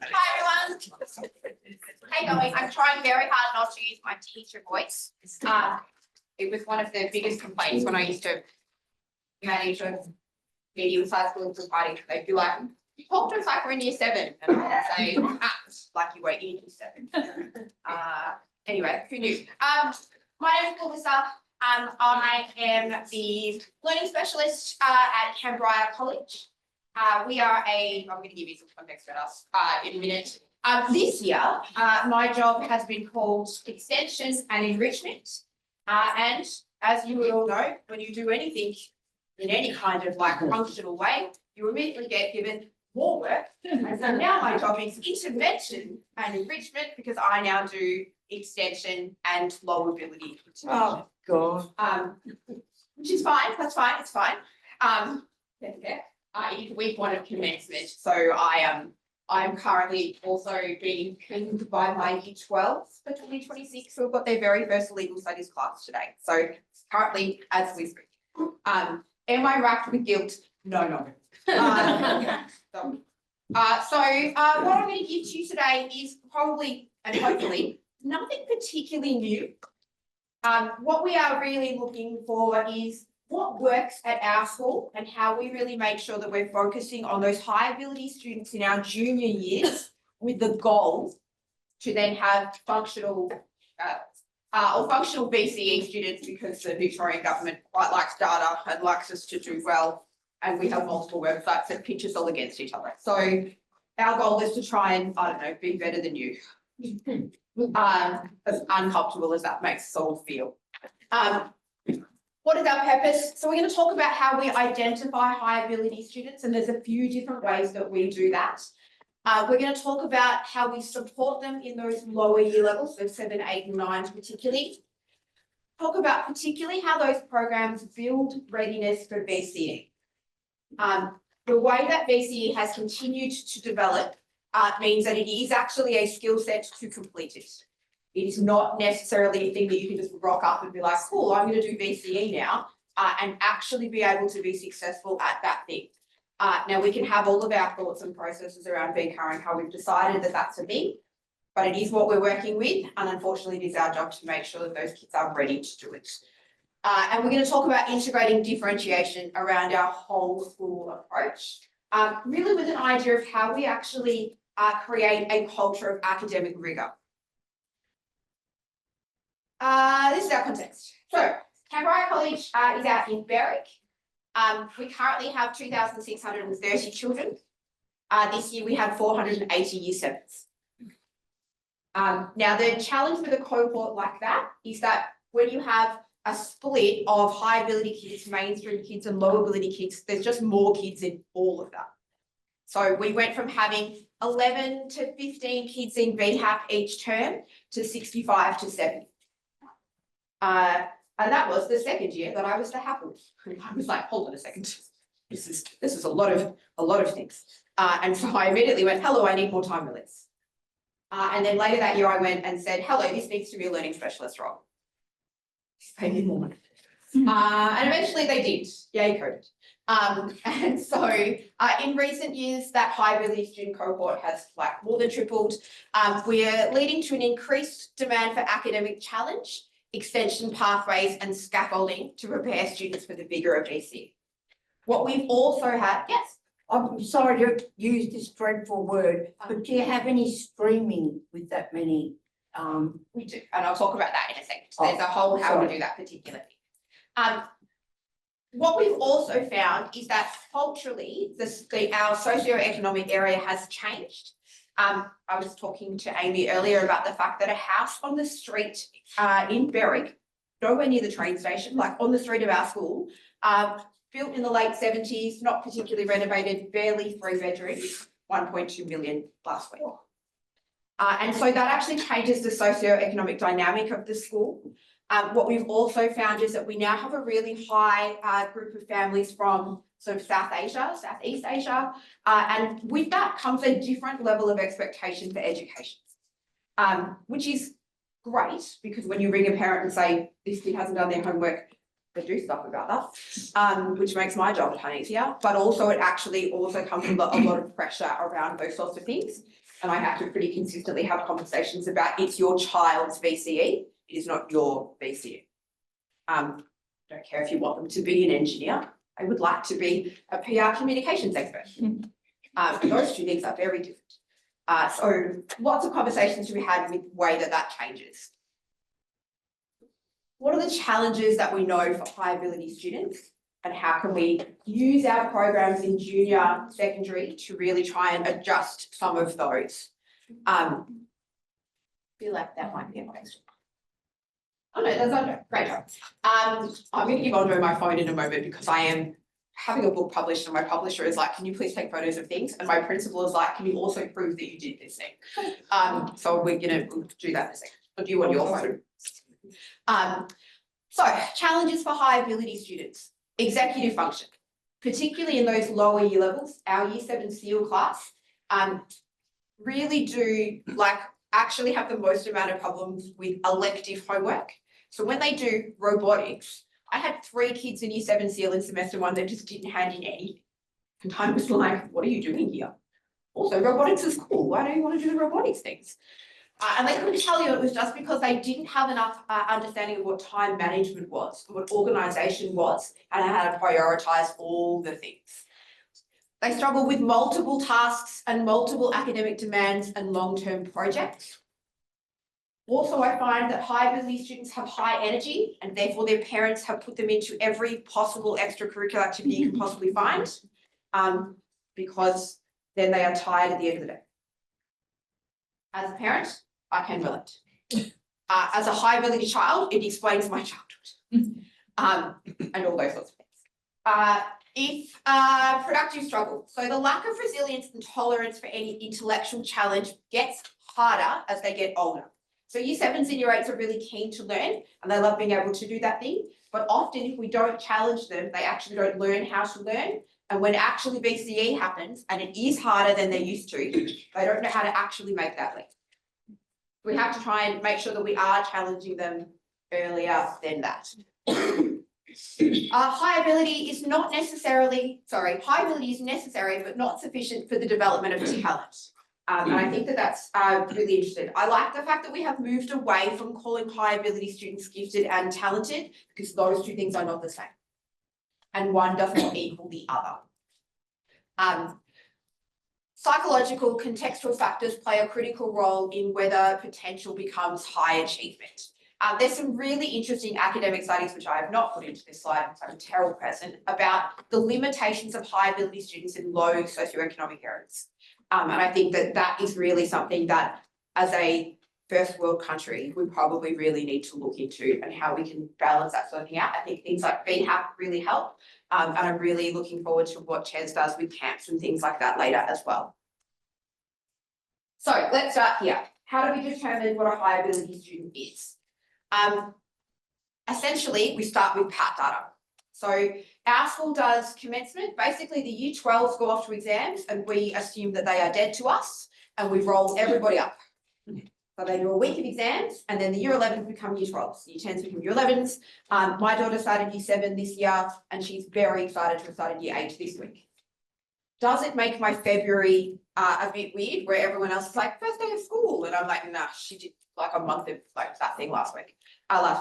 Hi everyone. Hey going. I'm trying very hard not to use my teacher voice. It was one of the biggest complaints when I used to manage a medium-sized school society. They'd be like, "You talk to us like we're in year 7," and I'd say, "Like you were in year 7." Anyway, who knew? My name is Melissa. I am the learning specialist at Canberra College. I'm going to give you some context about us in a minute. This year, my job has been called Extension and Enrichment. And as you would all know, when you do anything in any kind of like functional way, you immediately get given more work. And so now my job is Intervention and Enrichment because I now do Extension and Low Ability. Oh, God. Which is fine. That's fine. It's fine. It is week 1 of commencement, so I'm currently also being trained by my year 12 for 2026, who have got their very first legal studies class today. So currently, as we speak, am I racked with guilt? No. What I'm going to give to you today is probably and hopefully nothing particularly new. What we are really looking for is what works at our school and how we really make sure that we're focusing on those high ability students in our junior years with the goal to then have functional BCE students, because the Victorian government quite likes data and likes us to do well, and we have multiple websites that pitch us all against each other. So our goal is to try and, I don't know, be better than you. As uncomfortable as that makes us all feel. What is our purpose? So we're going to talk about how we identify high ability students, and there's a few different ways that we do that. We're going to talk about how we support them in those lower year levels, so 7, 8 and 9 particularly. Talk about particularly how those programs build readiness for VCE. The way that VCE has continued to develop means that it is actually a skill set to complete it. It is not necessarily a thing that you can just rock up and be like, cool, I'm going to do VCE now, and actually be able to be successful at that thing. Now, we can have all of our thoughts and processes around VCAR and how we've decided that that's a thing, but it is what we're working with, and unfortunately it is our job to make sure that those kids are ready to do it. And we're going to talk about integrating differentiation around our whole school approach, really with an idea of how we actually create a culture of academic rigour. This is our context. So, Canberra College is out in Berwick. We currently have 2,630 children. This year we had 480 year 7s. Now, the challenge with a cohort like that is that when you have a split of high ability kids, mainstream kids and low ability kids, there's just more kids in all of that. So we went from having 11 to 15 kids in VHAP each term to 65 to 70. And that was the second year that I was the HAPL. I was like, hold on a second, this is a lot of things. And so I immediately went, hello, I need more time release. And then later that year I went and said, hello, this needs to be a learning specialist role. Pay me more money. And eventually they did. Yay, COVID. And so in recent years, that high ability student cohort has like more than tripled. We're leading to an increased demand for academic challenge, extension pathways and scaffolding to prepare students for the vigour of VCE. What we've also had, yes? I'm sorry to use this dreadful word, but do you have any streaming with that many? We do, and I'll talk about that in a second. There's a whole how we do that particularly. What we've also found is that culturally, our socioeconomic area has changed. I was talking to Amy earlier about the fact that a house on the street in Berwick, nowhere near the train station, like on the street of our school, built in the late 70s, not particularly renovated, barely 3 bedrooms, 1.2 million last week. And so that actually changes the socioeconomic dynamic of the school. What we've also found is that we now have a really high group of families from sort of Southeast Asia, and with that comes a different level of expectation for education, which is great, because when you ring a parent and say, this kid hasn't done their homework, they do stuff about that, which makes my job a ton easier, but also it actually also comes with a lot of pressure around those sorts of things. and I have to pretty consistently have conversations about it's your child's VCE, it is not your VCE. Don't care if you want them to be an engineer, I would like to be a PR communications expert. Those two things are very different. So lots of conversations to be had with the way that that changes. What are the challenges that we know for high ability students, and how can we use our programs in junior secondary to really try and adjust some of those? Feel like that might be a question. Oh no, that's under, great job. I'm going to give Andre my phone in a moment because I am having a book published and my publisher is like, can you please take photos of things? And my principal is like, can you also prove that you did this thing? So we'll do that in a second. Or do you want your phone? So challenges for high ability students, executive function, particularly in those lower year levels, our year 7 SEAL class, really do actually have the most amount of problems with elective homework. So when they do robotics, I had 3 kids in year 7 SEAL in semester 1 that just didn't hand in anything. And I was like, what are you doing here? Also, robotics is cool. Why don't you want to do the robotics things? And they couldn't tell you it was just because they didn't have enough understanding of what time management was, what organisation was, and how to prioritise all the things. They struggle with multiple tasks and multiple academic demands and long-term projects. Also, I find that high ability students have high energy and therefore their parents have put them into every possible extracurricular activity you can possibly find, because then they are tired at the end of the day. As a parent, I can relate. As a high ability child, it explains my childhood, and all those sorts of things. Productive struggle. So the lack of resilience and tolerance for any intellectual challenge gets harder as they get older. So year 7s and year 8s are really keen to learn and they love being able to do that thing. But often if we don't challenge them, they actually don't learn how to learn. And when actually VCE happens and it is harder than they're used to, they don't know how to actually make that leap. We have to try and make sure that we are challenging them earlier than that. High ability is high ability is necessary, but not sufficient for the development of talent. And I think that that's really interesting. I like the fact that we have moved away from calling high ability students gifted and talented, because those two things are not the same. And one does not equal the other. Psychological contextual factors play a critical role in whether potential becomes high achievement. There's some really interesting academic studies, which I have not put into this slide because I'm a terrible person, about the limitations of high ability students in low socioeconomic areas. And I think that that is really something that as a first world country, we probably really need to look into and how we can balance that sort of thing out. I think things like BHAP really help. And I'm really looking forward to what Ches does with camps and things like that later as well. So let's start here. How do we determine what a high ability student is? Essentially, we start with PAT data. So our school does commencement. Basically, the year 12s go off to exams and we assume that they are dead to us and we roll everybody up. So they do a week of exams and then the year 11s become year 12s, year 10s become year 11s. My daughter started year 7 this year and she's very excited to have started year 8 this week. Does it make my February a bit weird where everyone else is like, first day of school? And I'm like, nah, she did like a month of like that thing last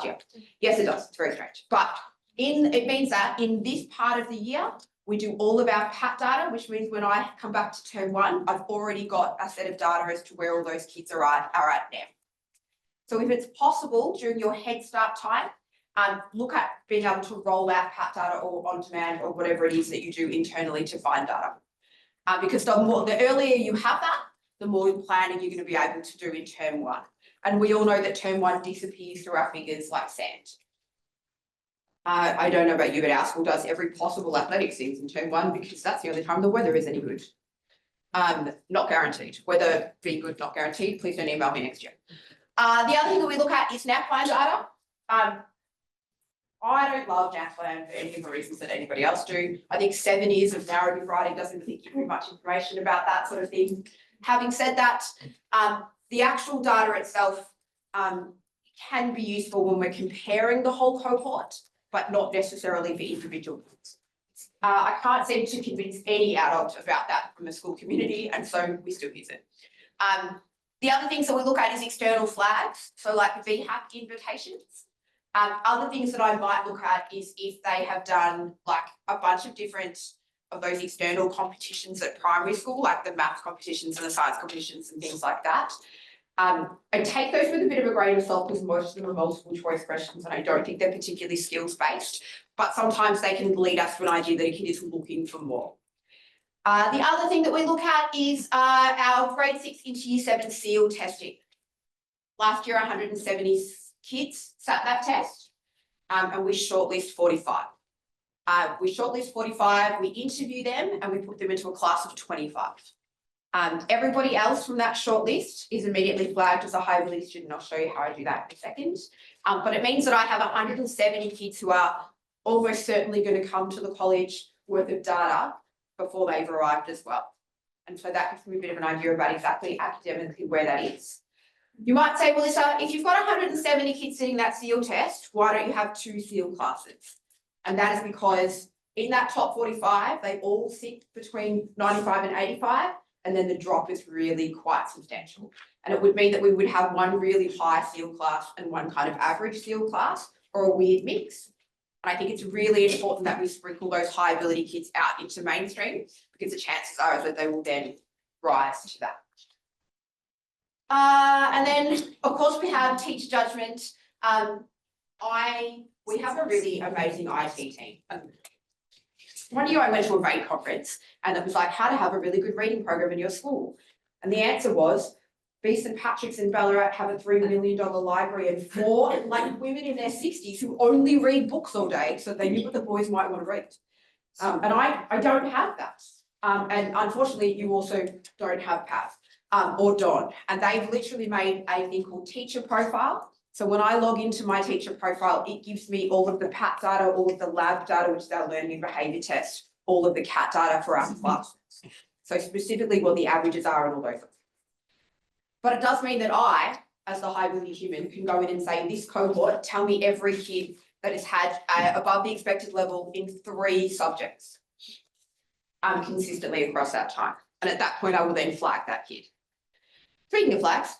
year. Yes, it does. It's very strange. But it means that in this part of the year, we do all of our PAT data, which means when I come back to term 1, I've already got a set of data as to where all those kids are at now. So if it's possible during your Head Start time, look at being able to roll out PAT data or on demand or whatever it is that you do internally to find data. Because the earlier you have that, the more planning you're going to be able to do in term 1. And we all know that term 1 disappears through our fingers like sand. I don't know about you, but our school does every possible athletics things in term 1 because that's the only time the weather is any good. Not guaranteed. Weather being good, not guaranteed. Please don't email me next year. The other thing that we look at is NAPLAN data. I don't love NAPLAN for any of the reasons that anybody else do. I think 7 years of narrative writing doesn't really give you much information about that sort of thing. Having said that, the actual data itself can be useful when we're comparing the whole cohort, but not necessarily for individual groups. I can't seem to convince any adult about that from the school community, and so we still use it. The other things that we look at is external flags, so like VHAP invitations. Other things that I might look at is if they have done like a bunch of different of those external competitions at primary school, like the maths competitions and the science competitions and things like that. I take those with a bit of a grain of salt because most of them are multiple choice questions and I don't think they're particularly skills based, but sometimes they can lead us to an idea that a kid is looking for more. The other thing that we look at is our grade 6 into year 7 SEAL testing. Last year, 170 kids sat that test and we shortlist 45. We shortlist 45, we interview them and we put them into a class of 25. Everybody else from that shortlist is immediately flagged as a high ability student. I'll show you how I do that in a second. But it means that I have 170 kids who are almost certainly going to come to the college worth of data before they've arrived as well. And so that gives me a bit of an idea about exactly academically where that is. You might say, well, Lisa, if you've got 170 kids sitting that SEAL test, why don't you have 2 SEAL classes? And that is because in that top 45, they all sit between 95 and 85, and then the drop is really quite substantial. And it would mean that we would have one really high SEAL class and one kind of average SEAL class, or a weird mix. And I think it's really important that we sprinkle those high ability kids out into mainstream because the chances are that they will then rise to that. And then, of course, we have teacher judgment. We have a really amazing IT team. One year I went to a RAID conference and it was like, how to have a really good reading program in your school. And the answer was, B. St. Patrick's in Ballarat have a $3 million library and 4 like women in their 60s who only read books all day, so they knew what the boys might want to read. And I don't have that. And unfortunately, you also don't have PAV or Don. And they've literally made a thing called teacher profile. So when I log into my teacher profile, it gives me all of the PAT data, all of the lab data, which is our learning and behaviour test, all of the CAT data for our class. So specifically what the averages are and all those things. But it does mean that I, as the high ability human, can go in and say, this cohort, tell me every kid that has had above the expected level in 3 subjects consistently across that time. And at that point, I will then flag that kid. Speaking of flags,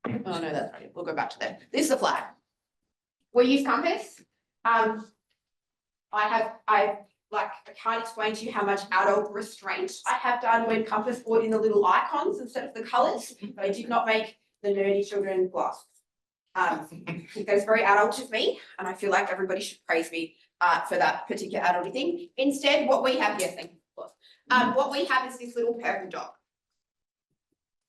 oh no, that's right. We'll go back to that. This is a flag. We use Compass. I can't explain to you how much adult restraint I have done when Compass brought in the little icons instead of the colours, but I did not make the nerdy children glasses. I think that's very adult of me, and I feel like everybody should praise me for that particular adult thing. Instead, what we have here, what we have is this little purple dot.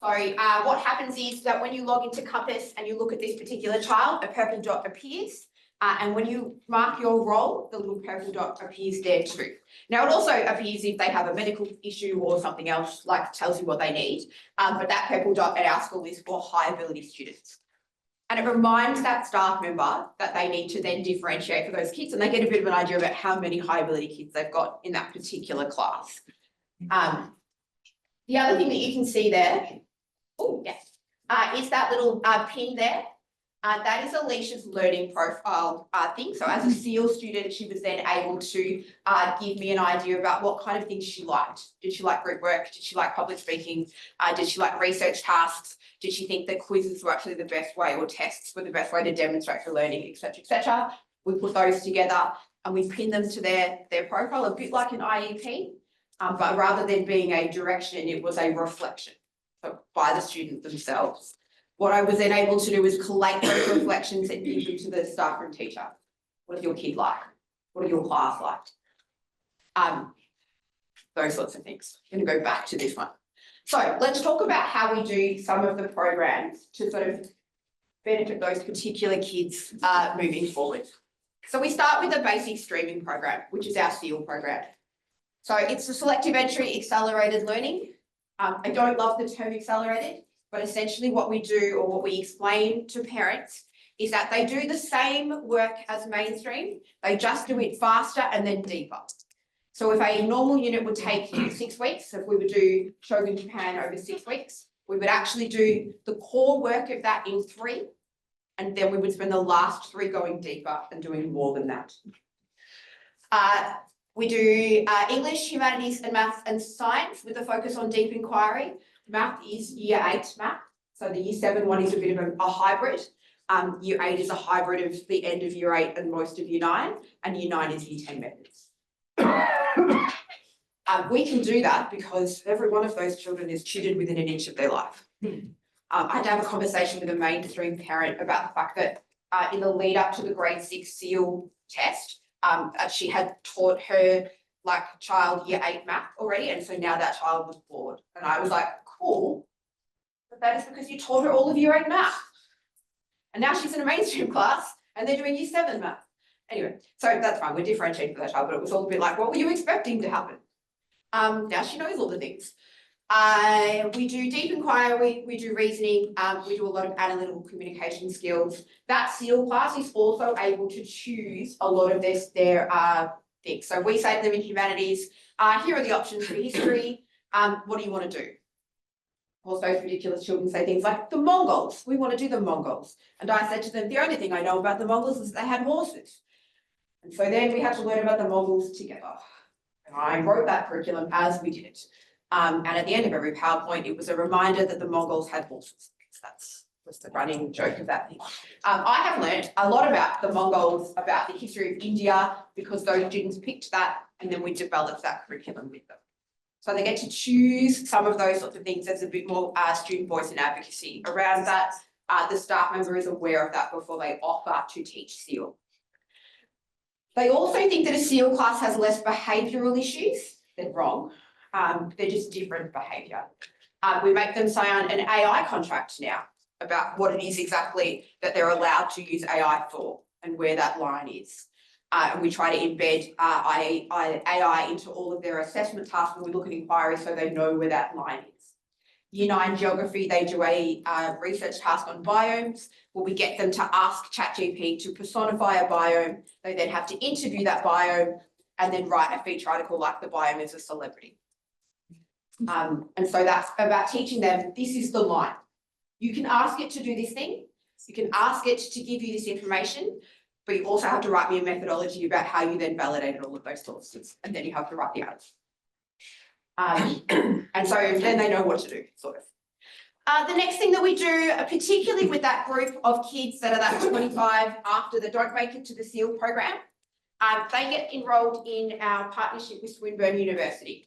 So what happens is that when you log into Compass and you look at this particular child, a purple dot appears. And when you mark your role, the little purple dot appears there too. Now, it also appears if they have a medical issue or something else, like tells you what they need. But that purple dot at our school is for high ability students. And it reminds that staff member that they need to then differentiate for those kids and they get a bit of an idea about how many high ability kids they've got in that particular class. The other thing that you can see there, is that little pin there. That is Alicia's learning profile thing. So as a SEAL student, she was then able to give me an idea about what kind of things she liked. Did she like group work? Did she like public speaking? Did she like research tasks? Did she think that quizzes were actually the best way or tests were the best way to demonstrate her learning, et cetera, et cetera? We put those together and we pin them to their profile, a bit like an IEP, but rather than being a direction, it was a reflection by the student themselves. What I was then able to do is collate those reflections and give them to the staff room teacher. What is your kid like? What are your class like? Those sorts of things. I'm going to go back to this one. So let's talk about how we do some of the programs to sort of benefit those particular kids moving forward. So we start with a basic streaming program, which is our SEAL program. So it's a selective entry accelerated learning. I don't love the term accelerated. But essentially what we do or what we explain to parents is that they do the same work as mainstream, they just do it faster and then deeper. So if a normal unit would take 6 weeks, if we would do Shogun Japan over 6 weeks, we would actually do the core work of that in 3, and then we would spend the last 3 going deeper and doing more than that. We do English, humanities and maths and science with a focus on deep inquiry. math is year 8 math. So the year 7 one is a bit of a hybrid. Year 8 is a hybrid of the end of year 8 and most of year 9, and year 9 is year 10 methods. We can do that because every one of those children is tutored within an inch of their life. I had to have a conversation with a mainstream parent about the fact that in the lead up to the grade 6 SEAL test, she had taught her child year 8 math already, and so now that child was bored. And I was like, cool, but that is because you taught her all of year 8 math. And now she's in a mainstream class and they're doing year 7 math. Anyway, so that's fine, we're differentiating for that child, but it was all a bit like, what were you expecting to happen? Now she knows all the things. We do deep inquiry, we do reasoning, we do a lot of analytical communication skills. That SEAL class is also able to choose a lot of their things. So we say to them in humanities, here are the options for history. What do you want to do? Of course, those ridiculous children say things like the Mongols. We want to do the Mongols. And I said to them, the only thing I know about the Mongols is they had horses. And so then we had to learn about the Mongols together. And I wrote that curriculum as we did it. And at the end of every PowerPoint, it was a reminder that the Mongols had horses. That's the running joke of that thing. I have learned a lot about the Mongols, about the history of India, because those students picked that and then we developed that curriculum with them. So they get to choose some of those sorts of things. There's a bit more student voice and advocacy around that. The staff member is aware of that before they offer to teach SEAL. They also think that a SEAL class has less behavioural issues. They're wrong. They're just different behaviour. We make them sign an AI contract now about what it is exactly that they're allowed to use AI for and where that line is. And we try to embed AI into all of their assessment tasks when we look at inquiry so they know where that line is. Year 9 geography, they do a research task on biomes where we get them to ask ChatGPT to personify a biome. They then have to interview that biome and then write a feature article like the biome is a celebrity. And so that's about teaching them, this is the line. You can ask it to do this thing. You can ask it to give you this information, but you also have to write me a methodology about how you then validated all of those sources. And then you have to write the answer. And so then they know what to do, sort of. The next thing that we do, particularly with that group of kids that are that 25 after that don't make it to the SEAL program, they get enrolled in our partnership with Swinburne University.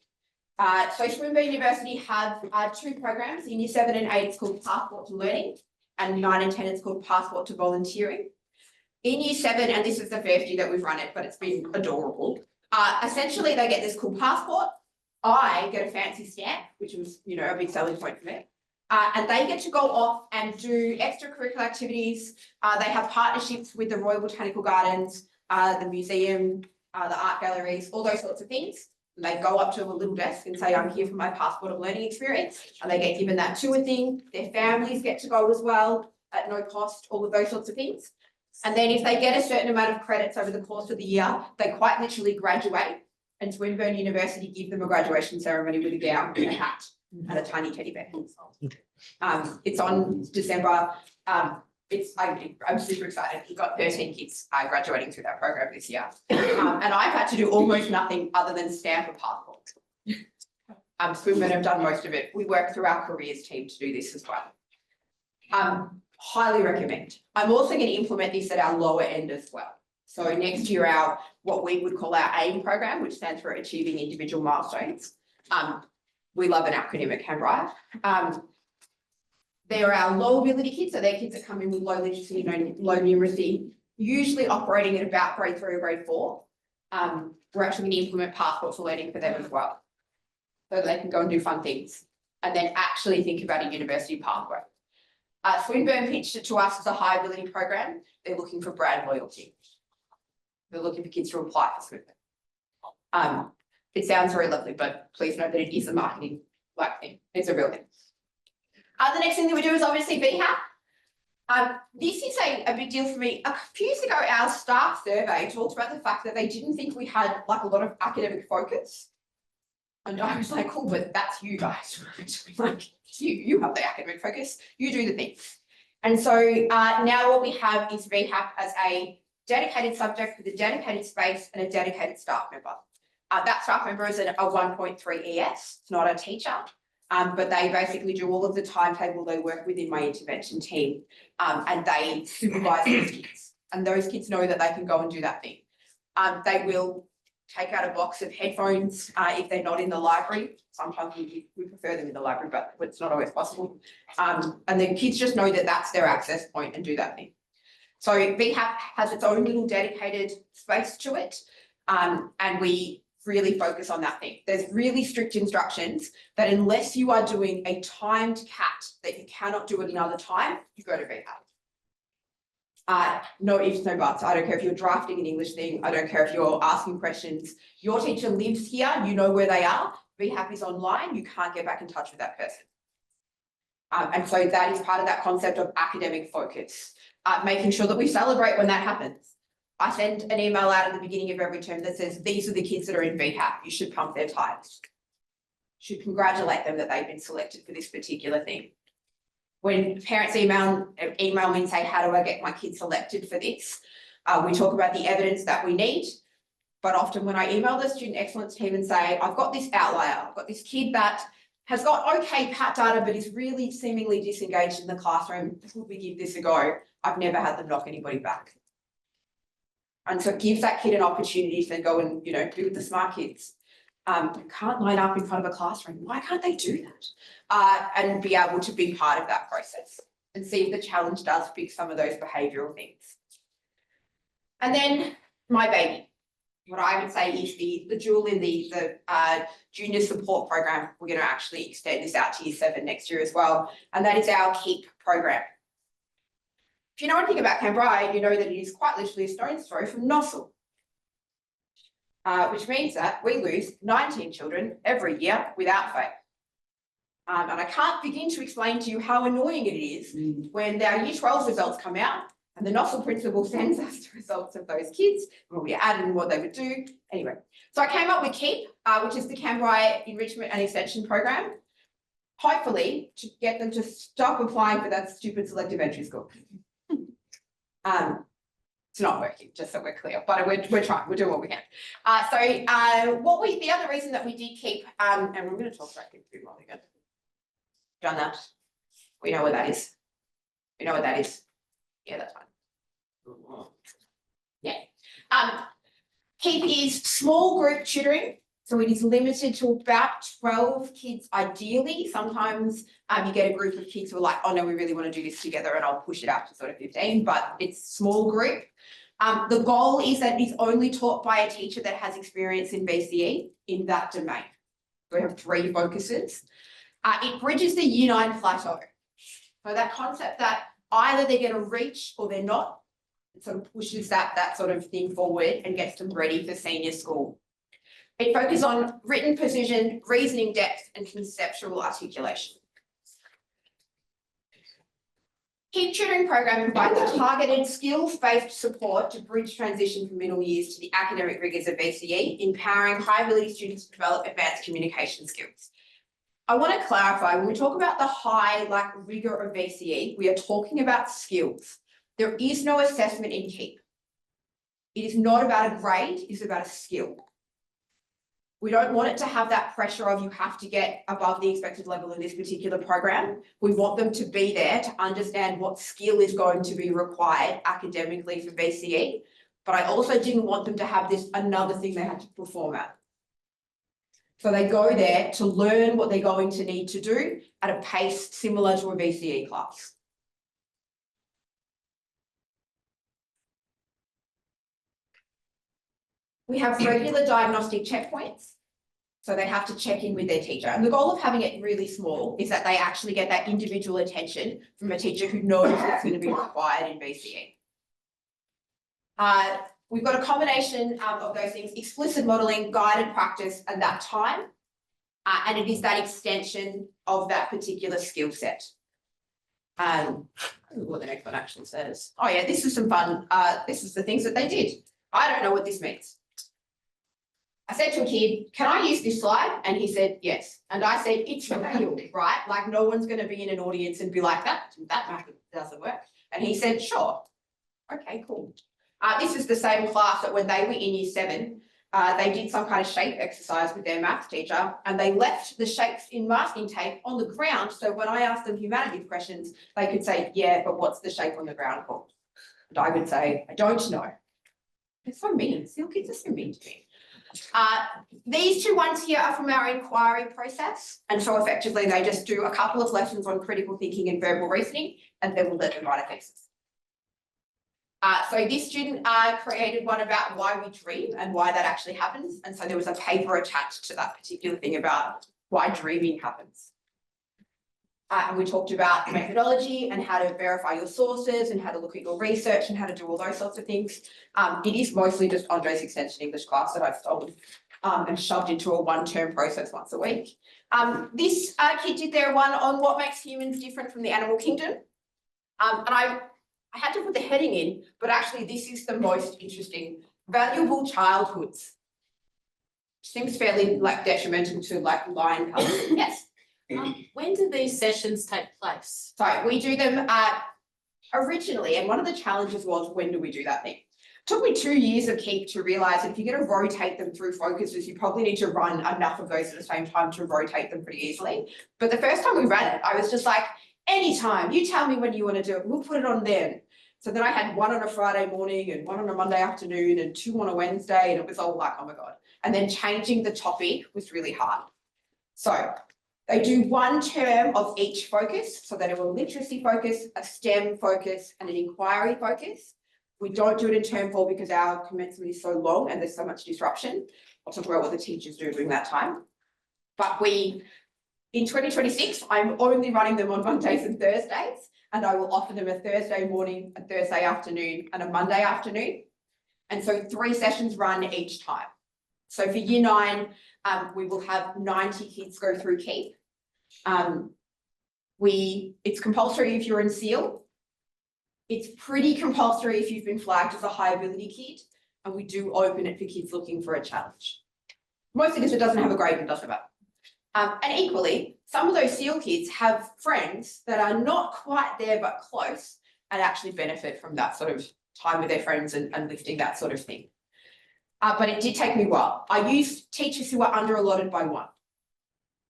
So Swinburne University have 2 programs. In year 7 and 8, it's called Passport to Learning, and 9 and 10, it's called Passport to Volunteering. In year 7, and this is the first year that we've run it, but it's been adorable. Essentially, they get this cool passport. I get a fancy stamp, which was, a big selling point for me. And they get to go off and do extracurricular activities. They have partnerships with the Royal Botanical Gardens, the museum, the art galleries, all those sorts of things. And they go up to a little desk and say, I'm here for my Passport of Learning experience. And they get given that tour thing. Their families get to go as well at no cost, all of those sorts of things. And then if they get a certain amount of credits over the course of the year, they quite literally graduate. And Swinburne University give them a graduation ceremony with a gown and a hat and a tiny teddy bear. It's on December. I'm super excited. We've got 13 kids graduating through that program this year. And I've had to do almost nothing other than stamp a passport. Swinburne have done most of it. We work through our careers team to do this as well. Highly recommend. I'm also going to implement this at our lower end as well. So next year, what we would call our AIM program, which stands for Achieving Individual Milestones. We love an acronym at Canberra. They're our low ability kids, so they're kids that come in with low literacy, low numeracy, usually operating at about grade 3 or grade 4. We're actually going to implement Passport for Learning for them as well, so that they can go and do fun things and then actually think about a university pathway. Swinburne pitched it to us as a high ability program. They're looking for brand loyalty. They're looking for kids to apply for Swinburne. It sounds very lovely, but please note that it is a marketing thing. It's a real thing. The next thing that we do is obviously VHAP. This is a big deal for me. A few years ago, our staff survey talked about the fact that they didn't think we had a lot of academic focus. And I was like, cool, but that's you guys. You have the academic focus, you do the things. And so now what we have is VHAP as a dedicated subject with a dedicated space and a dedicated staff member. That staff member is a 1.3 ES, it's not a teacher. But they basically do all of the timetable, they work within my intervention team, and they supervise those kids. And those kids know that they can go and do that thing. They will take out a box of headphones if they're not in the library. Sometimes we prefer them in the library, but it's not always possible. And the kids just know that that's their access point and do that thing. So VHAP has its own little dedicated space to it, and we really focus on that thing. There's really strict instructions that unless you are doing a timed CAT that you cannot do at another time, you go to VHAP. No ifs, no buts. I don't care if you're drafting an English thing. I don't care if you're asking questions. Your teacher lives here. You know where they are. VHAP is online. You can't get back in touch with that person. And so that is part of that concept of academic focus, making sure that we celebrate when that happens. I send an email out at the beginning of every term that says, these are the kids that are in VHAP. You should pump their tires. You should congratulate them that they've been selected for this particular thing. When parents email me and say, how do I get my kid selected for this? We talk about the evidence that we need. But often when I email the student excellence team and say, I've got this outlier, I've got this kid that has got okay PAT data, but is really seemingly disengaged in the classroom, will we give this a go? I've never had them knock anybody back. And so it gives that kid an opportunity to then go and, you know, be with the smart kids. You can't line up in front of a classroom. Why can't they do that? And be able to be part of that process and see if the challenge does fix some of those behavioural things. And then my baby, what I would say is the jewel in the junior support program. We're going to actually extend this out to year 7 next year as well. And that is our KEEP program. If you know anything about Canberra, you know that it is quite literally a stone's throw from Nossal. Which means that we lose 19 children every year without fail. And I can't begin to explain to you how annoying it is when our year 12 results come out and the Nossal principal sends us the results of those kids, and we add in what they would do. Anyway, so I came up with KEEP, which is the Canberra Enrichment and Extension Program, hopefully to get them to stop applying for that stupid selective entry school. It's not working, just so we're clear, but we're trying, we're doing what we can. The other reason that we did keep, and we're going to talk about KEEP a bit more again. Done that. We know what that is. We know what that is. Yeah, that's fine. Yeah. KEEP is small group tutoring. So it is limited to about 12 kids ideally. Sometimes you get a group of kids who are like, oh no, we really want to do this together, and I'll push it out to sort of 15, but it's small group. The goal is that it is only taught by a teacher that has experience in VCE in that domain. We have 3 focuses. It bridges the year 9 plateau. So that concept that either they're going to reach or they're not, it sort of pushes that sort of thing forward and gets them ready for senior school. It focuses on written precision, reasoning depth, and conceptual articulation. KEEP tutoring program provides targeted skills-based support to bridge transition from middle years to the academic rigors of VCE, empowering high-ability students to develop advanced communication skills. I want to clarify, when we talk about the high rigor of VCE, we are talking about skills. There is no assessment in KEEP. It is not about a grade, it is about a skill. We don't want it to have that pressure of you have to get above the expected level in this particular program. We want them to be there to understand what skill is going to be required academically for VCE. But I also didn't want them to have this another thing they had to perform at. So they go there to learn what they're going to need to do at a pace similar to a VCE class. We have regular diagnostic checkpoints. So they have to check in with their teacher. And the goal of having it really small is that they actually get that individual attention from a teacher who knows what's going to be required in VCE. We've got a combination of those things: explicit modelling, guided practice, and that time. And it is that extension of that particular skill set. What the next one actually says. Oh yeah, this is some fun. This is the things that they did. I don't know what this means. I said to a kid, can I use this slide? And he said, yes. And I said, it's real, right? Like no one's going to be in an audience and be like, that method doesn't work. And he said, sure. Okay, cool. This is the same class that when they were in year 7, they did some kind of shape exercise with their maths teacher and they left the shapes in masking tape on the ground. So when I asked them humanities questions, they could say, yeah, but what's the shape on the ground called? And I would say, I don't know. They're so mean. Seal kids are so mean to me. These two ones here are from our inquiry process. And so effectively they just do a couple of lessons on critical thinking and verbal reasoning, and then we'll let them write a thesis. So this student created one about why we dream and why that actually happens. And so there was a paper attached to that particular thing about why dreaming happens. And we talked about methodology and how to verify your sources and how to look at your research and how to do all those sorts of things. It is mostly just Andre's extension English class that I've stolen and shoved into a one-term process once a week. This kid did their one on what makes humans different from the animal kingdom. And I had to put the heading in, but actually this is the most interesting. Valuable childhoods. Seems fairly like detrimental to like lion colours. Yes. When do these sessions take place? So we do them originally, and one of the challenges was, when do we do that thing? It took me 2 years of keep to realise that if you're going to rotate them through focuses, you probably need to run enough of those at the same time to rotate them pretty easily. But the first time we ran it, I was just like, anytime, you tell me when you want to do it, we'll put it on then. So then I had one on a Friday morning and one on a Monday afternoon and 2 on a Wednesday, and it was all like, oh my God. And then changing the topic was really hard. So they do 1 term of each focus. So they do a literacy focus, a STEM focus, and an inquiry focus. We don't do it in term 4 because our commencement is so long and there's so much disruption. I'll talk about what the teachers do during that time. But in 2026, I'm only running them on Mondays and Thursdays, and I will offer them a Thursday morning, a Thursday afternoon, and a Monday afternoon. And so 3 sessions run each time. So for year 9, we will have 90 kids go through KEEP. It's compulsory if you're in SEAL. It's pretty compulsory if you've been flagged as a high ability kid, and we do open it for kids looking for a challenge. Mostly because it doesn't have a grade and doesn't matter. And equally, some of those SEAL kids have friends that are not quite there but close and actually benefit from that sort of time with their friends and lifting that sort of thing. But it did take me a while. I used teachers who are under allotted by 1,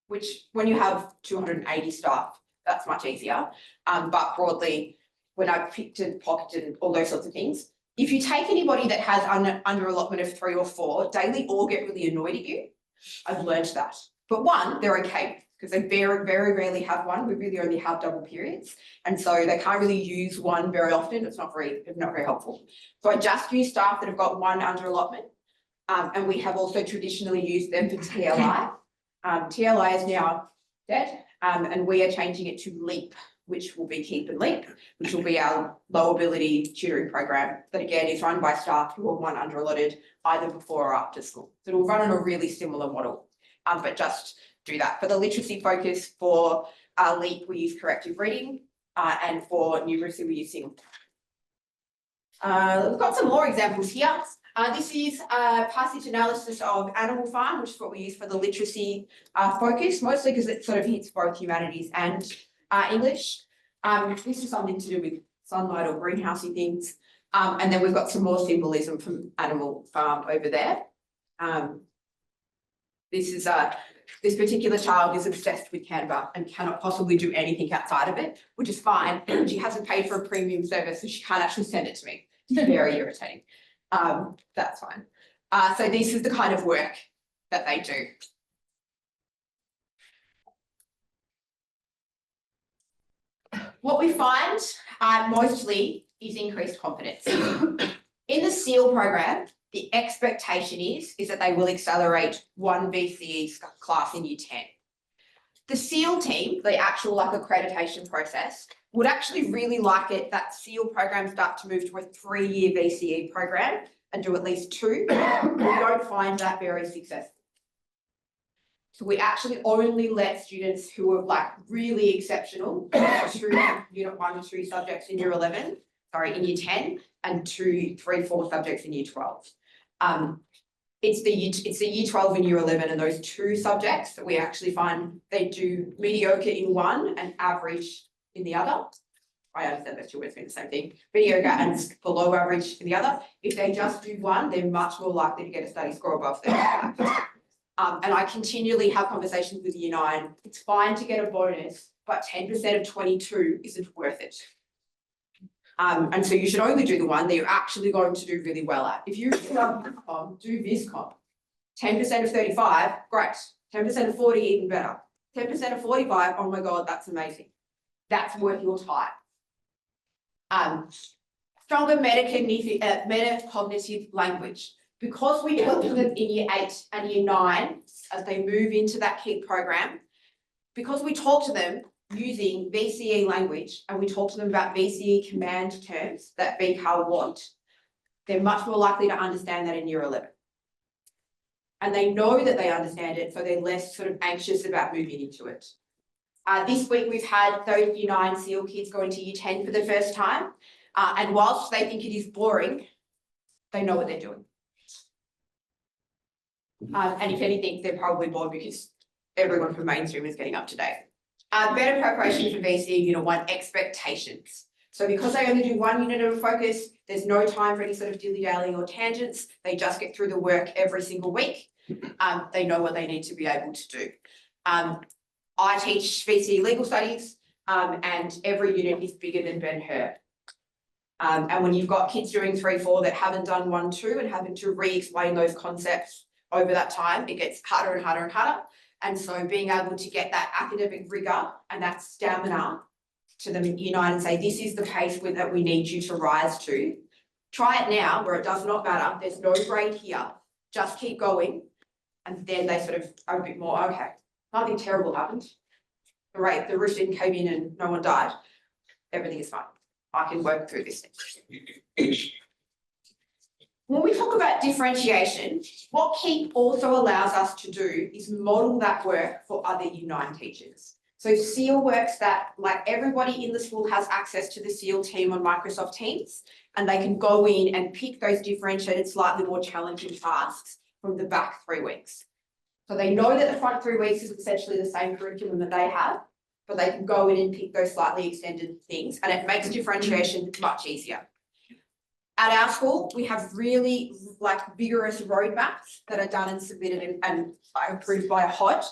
which when you have 280 staff, that's much easier. But broadly, when I picked and pocketed and all those sorts of things, if you take anybody that has under allotment of 3 or 4, they all get really annoyed at you. I've learned that. But 1, they're okay because they very, very rarely have 1. We really only have double periods. And so they can't really use 1 very often. It's not very helpful. So I just use staff that have got 1 under allotment. And we have also traditionally used them for TLI. TLI is now dead, and we are changing it to LEAP, which will be Keep and Leap, which will be our low ability tutoring program that again is run by staff who are 1 under allotted either before or after school. So it will run on a really similar model, but just do that. For the literacy focus for LEAP, we use corrective reading, and for numeracy, we use SIM. We've got some more examples here. This is a passage analysis of Animal Farm, which is what we use for the literacy focus, mostly because it sort of hits both humanities and English. This is something to do with sunlight or greenhousey things. And then we've got some more symbolism from Animal Farm over there. This particular child is obsessed with Canva and cannot possibly do anything outside of it, which is fine. And she hasn't paid for a premium service, so she can't actually send it to me. It's very irritating. That's fine. So this is the kind of work that they do. What we find mostly is increased confidence. In the SEAL program, the expectation is that they will accelerate 1 VCE class in year 10. The SEAL team, the actual accreditation process, would actually really like it that SEAL programs start to move to a 3-year VCE program and do at least 2. We don't find that very successful. So we actually only let students who are really exceptional through unit 1 and 2 subjects in year 11, in year 10, and 2, 3, 4 subjects in year 12. It's the year 12 and year 11 and those 2 subjects that we actually find they do mediocre in 1 and average in the other. I understand those two words mean the same thing, mediocre and below average for the other. If they just do one, they're much more likely to get a study score above 35. And I continually have conversations with Year 9. It's fine to get a bonus, but 10% of 22 isn't worth it. And so you should only do the one that you're actually going to do really well at. If you do VisCom, 10% of 35, great. 10% of 40, even better. 10% of 45, oh my God, that's amazing. That's worth your time. Stronger metacognitive language. Because we talk to them in Year 8 and Year 9 as they move into that KEEP program, because we talk to them using VCE language and we talk to them about VCE command terms that VCAL want, they're much more likely to understand that in Year 11. And they know that they understand it, so they're less sort of anxious about moving into it. This week we've had those Year 9 SEAL kids go into Year 10 for the first time. And whilst they think it is boring, they know what they're doing. And if anything, they're probably bored because everyone from mainstream is getting up to date. Better preparation for VCE Unit 1 expectations. So because they only do one unit of focus, there's no time for any sort of dilly-dallying or tangents. They just get through the work every single week. They know what they need to be able to do. I teach VCE legal studies, and every unit is bigger than Ben-Hur. And when you've got kids doing 3-4 that haven't done 1-2 and having to re-explain those concepts over that time, it gets harder and harder and harder. And so being able to get that academic rigor and that stamina to them in Year 9 and say, this is the pace that we need you to rise to. Try it now where it does not matter. There's no grade here. Just keep going. And then they sort of are a bit more, okay, nothing terrible happened. The roof didn't cave in and no one died. Everything is fine. I can work through this thing. When we talk about differentiation, what KEEP also allows us to do is model that work for other Year 9 teachers. So SEAL works that, like, everybody in the school has access to the SEAL team on Microsoft Teams, and they can go in and pick those differentiated, slightly more challenging tasks from the back 3 weeks. So they know that the front 3 weeks is essentially the same curriculum that they have, but they can go in and pick those slightly extended things, and it makes differentiation much easier. At our school, we have really vigorous roadmaps that are done and submitted and approved by a HOD.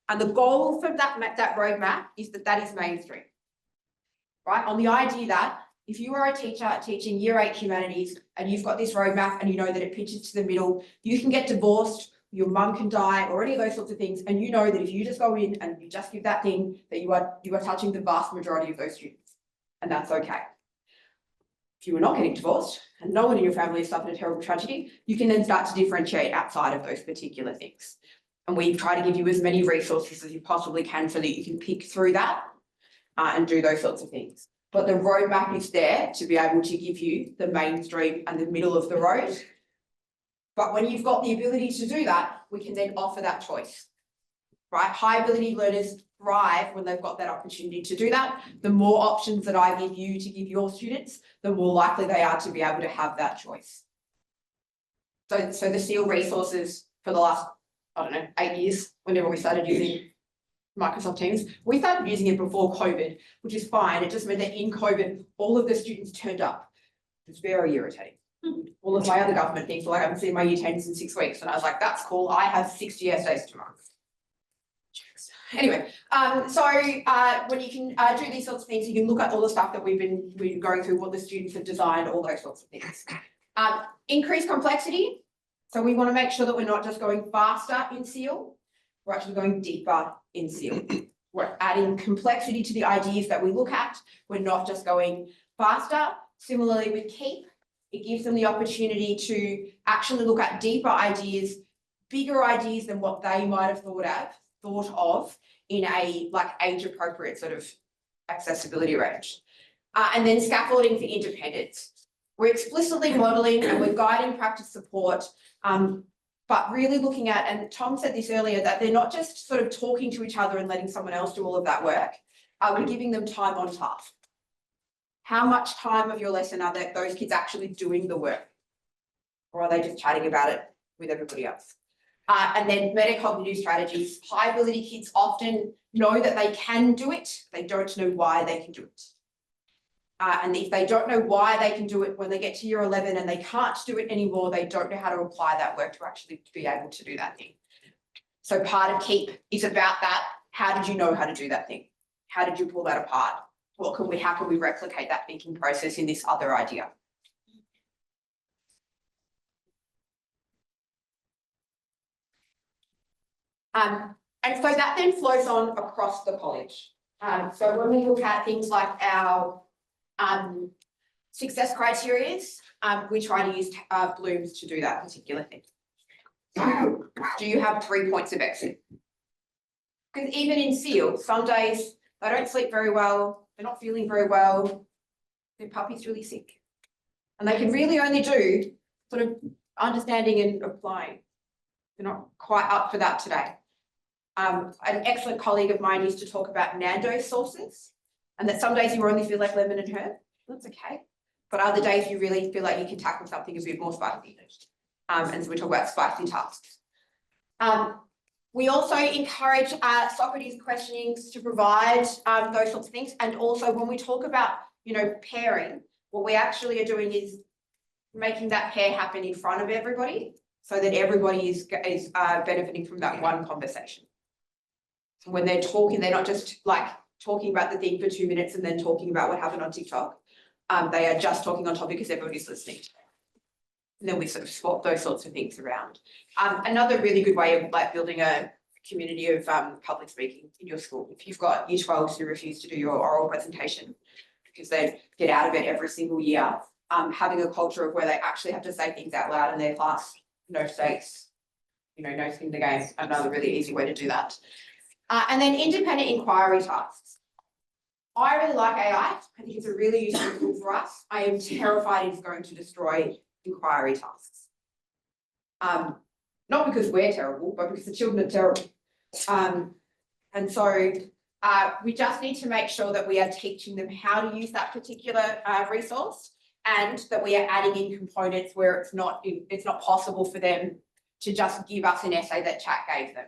And the goal for that roadmap is that is mainstream, right? On the idea that if you are a teacher teaching Year 8 humanities and you've got this roadmap and you know that it pitches to the middle, you can get divorced, your mum can die, or any of those sorts of things. And you know that if you just go in and you just give that thing, that you are touching the vast majority of those students, and that's okay. If you were not getting divorced and no one in your family has suffered a terrible tragedy, you can then start to differentiate outside of those particular things. And we try to give you as many resources as you possibly can so that you can pick through that and do those sorts of things. But the roadmap is there to be able to give you the mainstream and the middle of the road. But when you've got the ability to do that, we can then offer that choice, right? High ability learners thrive when they've got that opportunity to do that. The more options that I give you to give your students, the more likely they are to be able to have that choice. So the SEAL resources for the last, 8 years, whenever we started using Microsoft Teams, we started using it before COVID, which is fine. It just meant that in COVID, all of the students turned up. It was very irritating. All of my other government things, I haven't seen my Year 10s in 6 weeks. And I was like, that's cool. I have 60 essays tomorrow. Anyway, when you can do these sorts of things, you can look at all the stuff that we've been going through, what the students have designed, all those sorts of things. Increased complexity. So we want to make sure that we're not just going faster in SEAL, we're actually going deeper in SEAL. We're adding complexity to the ideas that we look at. We're not just going faster. Similarly with KEEP, it gives them the opportunity to actually look at deeper ideas, bigger ideas than what they might have thought of in a age appropriate sort of accessibility range. And then scaffolding for independence. We're explicitly modelling and we're guiding practice support, but really looking at, and Tom said this earlier, that they're not just sort of talking to each other and letting someone else do all of that work. We're giving them time on task. How much time of your lesson are those kids actually doing the work? Or are they just chatting about it with everybody else? And then metacognitive strategies. High ability kids often know that they can do it. They don't know why they can do it. And if they don't know why they can do it when they get to year 11 and they can't do it anymore, they don't know how to apply that work to actually be able to do that thing. So part of KEEP is about that. How did you know how to do that thing? How did you pull that apart? How can we replicate that thinking process in this other idea? And so that then flows on across the college. So when we look at things like our success criteria, we try to use Bloom's to do that particular thing. Do you have 3 points of exit? Because even in SEAL, some days they don't sleep very well, they're not feeling very well, their puppy's really sick. And they can really only do sort of understanding and applying. They're not quite up for that today. An excellent colleague of mine used to talk about Nando's sauces, and that some days you only feel like lemon and herb. That's okay. But other days you really feel like you can tackle something a bit more spicy. And so we talk about spicy tasks. We also encourage Socrates questionings to provide those sorts of things. And also when we talk about, pairing, what we actually are doing is making that pair happen in front of everybody so that everybody is benefiting from that one conversation. So when they're talking, they're not just like talking about the thing for 2 minutes and then talking about what happened on TikTok. They are just talking on topic because everybody's listening. And then we sort of swap those sorts of things around. Another really good way of like building a community of public speaking in your school. If you've got year 12s who refuse to do your oral presentation because they get out of it every single year, having a culture of where they actually have to say things out loud in their class, no stakes, no skin in the game, another really easy way to do that. And then independent inquiry tasks. I really like AI. I think it's a really useful tool for us. I am terrified it's going to destroy inquiry tasks. Not because we're terrible, but because the children are terrible. And so we just need to make sure that we are teaching them how to use that particular resource, and that we are adding in components where it's not possible for them to just give us an essay that chat gave them.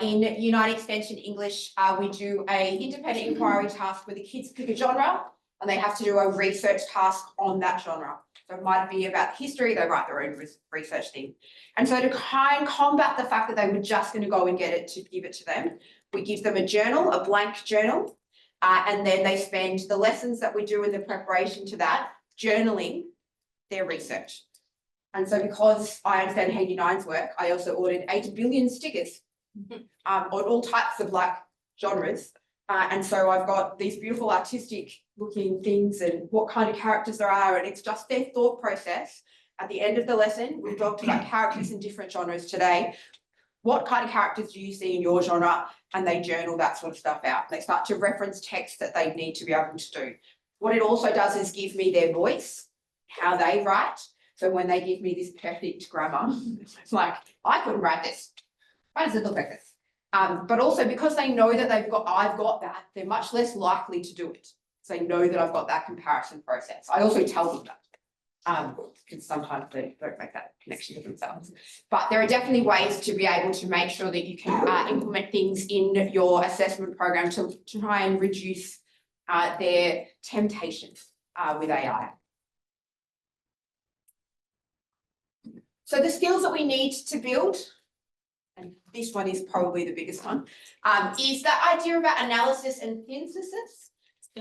In United Extension English, we do an independent inquiry task where the kids pick a genre and they have to do a research task on that genre. So it might be about history, they write their own research thing. And so to try and combat the fact that they were just going to go and get it to give it to them, we give them a journal, a blank journal, and then they spend the lessons that we do in the preparation to that journaling their research. And so because I understand Haiti 9's work, I also ordered 8 billion stickers on all types of like genres. And so I've got these beautiful artistic looking things and what kind of characters there are, and it's just their thought process. At the end of the lesson, we've talked about characters in different genres today. What kind of characters do you see in your genre? And they journal that sort of stuff out. They start to reference text that they need to be able to do. What it also does is give me their voice, how they write. So when they give me this perfect grammar, it's like, I couldn't write this. Why does it look like this? But also because they know that I've got that, they're much less likely to do it. So they know that I've got that comparison process. I also tell them that, because sometimes they don't make that connection to themselves. But there are definitely ways to be able to make sure that you can implement things in your assessment program to try and reduce their temptations with AI. So the skills that we need to build, and this one is probably the biggest one, is that idea about analysis and synthesis,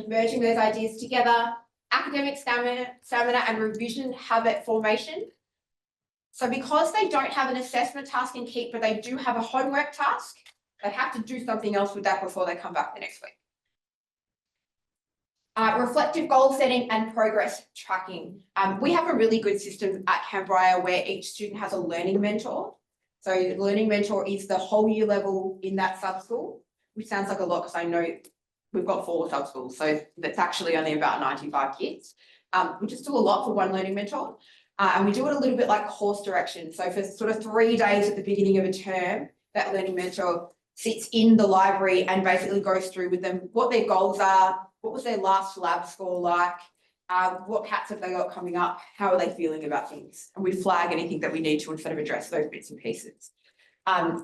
merging those ideas together, academic stamina and revision habit formation. So because they don't have an assessment task in KEEP, but they do have a homework task, they have to do something else with that before they come back the next week. Reflective goal setting and progress tracking. We have a really good system at Canberra where each student has a learning mentor. So the learning mentor is the whole year level in that sub-school, which sounds like a lot because I know we've got 4 sub-schools, so that's actually only about 95 kids, which is still a lot for one learning mentor. And we do it a little bit like course direction. So for sort of 3 days at the beginning of a term, that learning mentor sits in the library and basically goes through with them what their goals are, what was their last lab score like, what cats have they got coming up, how are they feeling about things, and we flag anything that we need to sort of address those bits and pieces.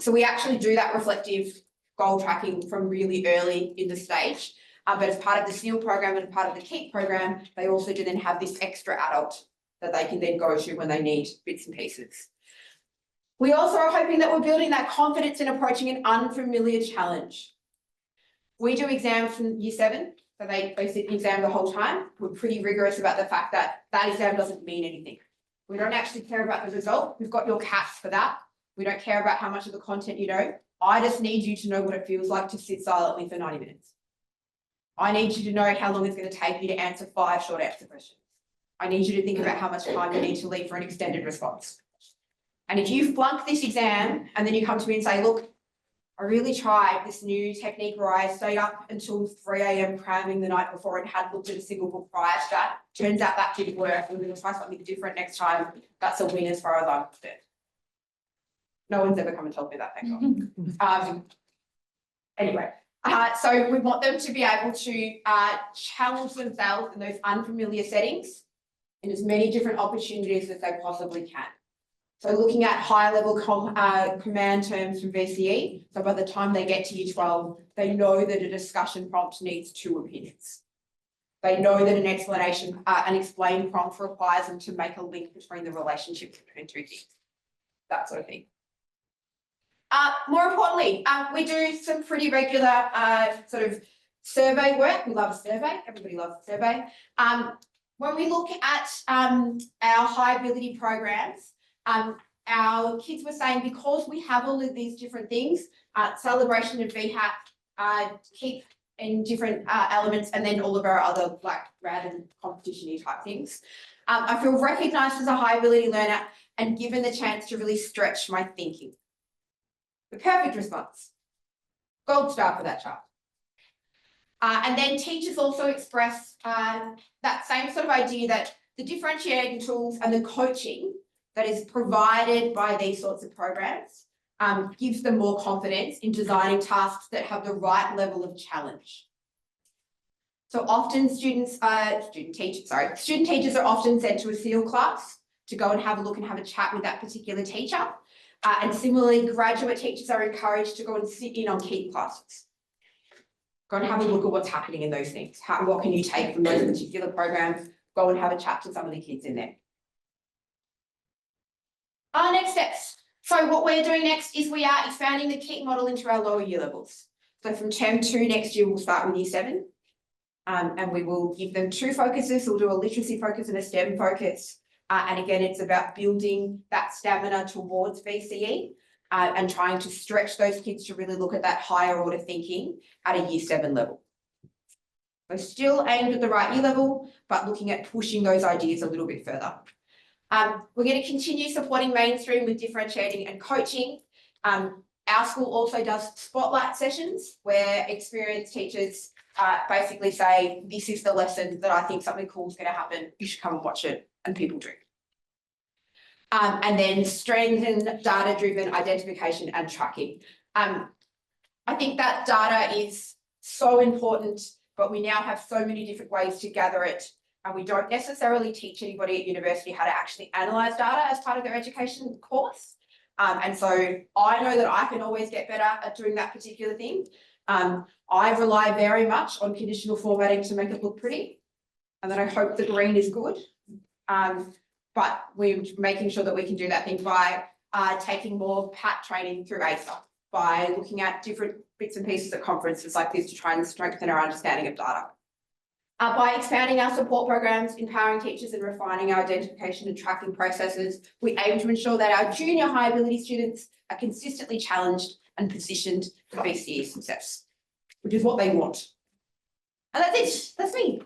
So we actually do that reflective goal tracking from really early in the stage, But as part of the SEAL program and part of the KEEP program, they also do then have this extra adult that they can then go to when they need bits and pieces. We also are hoping that we're building that confidence in approaching an unfamiliar challenge. We do exams from year 7, so they sit the exam the whole time. We're pretty rigorous about the fact that that exam doesn't mean anything. We don't actually care about the result. We've got your caps for that. We don't care about how much of the content you know. I just need you to know what it feels like to sit silently for 90 minutes. I need you to know how long it's going to take you to answer 5 short answer questions. I need you to think about how much time you need to leave for an extended response. And if you flunk this exam and then you come to me and say, look, I really tried this new technique where I stayed up until 3 a.m. cramming the night before and hadn't looked at a single book prior to that. Turns out that didn't work. We're going to try something different next time. That's a win as far as I'm concerned. No one's ever come and told me that, thank God. Anyway, so we want them to be able to challenge themselves in those unfamiliar settings in as many different opportunities as they possibly can. So looking at high level command terms from VCE, so by the time they get to year 12, they know that a discussion prompt needs 2 opinions. They know that an explanation, an explain prompt requires them to make a link between the relationships between 2 things, that sort of thing. More importantly, we do some pretty regular sort of survey work. We love a survey, everybody loves a survey. When we look at our high ability programs, our kids were saying because we have all of these different things, celebration of VHAP, keep in different elements, and then all of our other like random competition-y type things. I feel recognised as a high ability learner and given the chance to really stretch my thinking. The perfect response. Gold star for that child. And then teachers also express that same sort of idea that the differentiating tools and the coaching that is provided by these sorts of programs gives them more confidence in designing tasks that have the right level of challenge. So often student teachers are often sent to a SEAL class to go and have a look and have a chat with that particular teacher. And similarly, graduate teachers are encouraged to go and sit in on KEEP classes. Go and have a look at what's happening in those things. What can you take from those particular programs? Go and have a chat to some of the kids in there. Next steps. So what we're doing next is we are expanding the KEEP model into our lower year levels. So from term 2 next year, we'll start with year 7. And we will give them 2 focuses. We'll do a literacy focus and a STEM focus. And again, it's about building that stamina towards VCE and trying to stretch those kids to really look at that higher order thinking at a year 7 level. So still aimed at the right year level, but looking at pushing those ideas a little bit further. We're going to continue supporting mainstream with differentiating and coaching. Our school also does spotlight sessions where experienced teachers basically say, this is the lesson that I think something cool is going to happen. You should come and watch it, and people do. And then strengthen data-driven identification and tracking. I think that data is so important, but we now have so many different ways to gather it. And we don't necessarily teach anybody at university how to actually analyse data as part of their education course. And so I know that I can always get better at doing that particular thing. I rely very much on conditional formatting to make it look pretty. And then I hope the green is good. But we're making sure that we can do that thing by taking more PAT training through ASA, by looking at different bits and pieces at conferences like this to try and strengthen our understanding of data. By expanding our support programs, empowering teachers and refining our identification and tracking processes, we aim to ensure that our junior high ability students are consistently challenged and positioned for VCE success, which is what they want. And that's it, that's me.